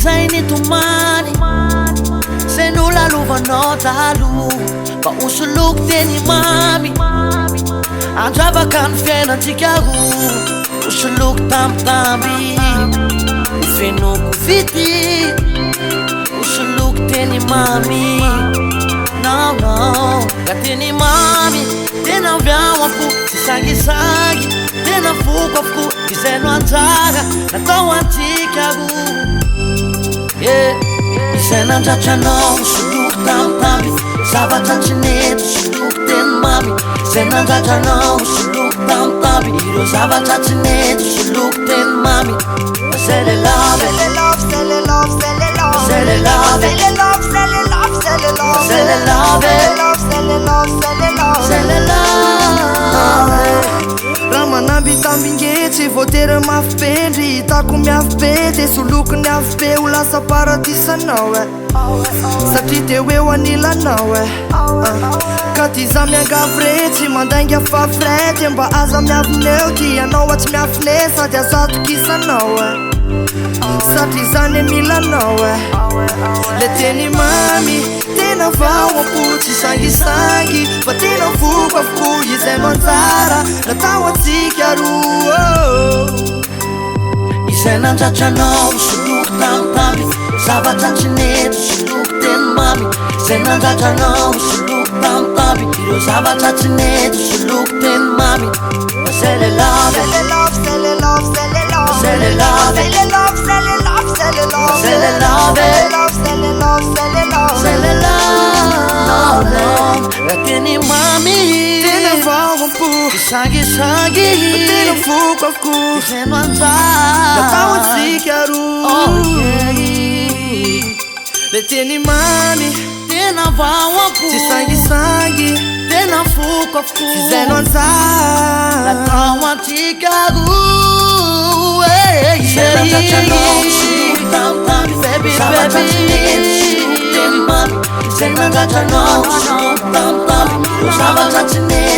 Zay nitomany zay nolalovanao taloha mba hosoloky teny mamy andravaka ny fiainantsika roa hosoloky tambitamby hofenoko vity hosoloky teny mamy no ka teny mamy tena avy ao ako tsy sangisangy tena foko avokoa izay no anjara natao antsika roa izay nandratra-nao hosoloky tambitamby zavatra tsy nety hosoloky teny mamy izay nandratra-nao hosoloky tambitamby ireo zavatra tsy nety hosoloky teny mamy c'est le love, c'est le love, c'est le love, c'est le love, c'est le love, c'est le love, c'est le love, c'est le love, c'est le love, c'est le love, c'est le love. Ramanamby tambingetsy voatery mafy be ndry hitako miafy be de solokony afy be ho lasa paradisanao satria te eo anilanao ka ty za miangavy retsy mandainga fafrety mba aza miavineo ty anao atsy miafine sady azatokisanao satria zany milanao le teny mamy tena vaoako tsy sangisangy fa tena voko avokoa izay no anjara natao antsika roa izay nandratra-nao hosoloky tambitamby zavatra tsy nety hosoloky teny mamy izay nandratra-nao hosoloky tambitamby ireo zavatra tsy nety hosoloky teny mamy c'est le love, c'est le love, c'est le love, c'est le love, c'est le love, c'est le love, c'est le love, c'est le love, c'est le love, c'est le love, c'est le love, c'est le love. La teny mamy tena vaoampo sangisangy tena foko avokoa izay no anjara natao antsika roa le teny mamy tena vaoampo tsy sangisangy tena foko avokoa izay no anjara natao antsika roa izay nandratra-nao hosoloky tambitamby zavatra tsy nety hosoloky teny mamy izay nandratra-nao hosoloky tambitamby ireo zavatra tsy nety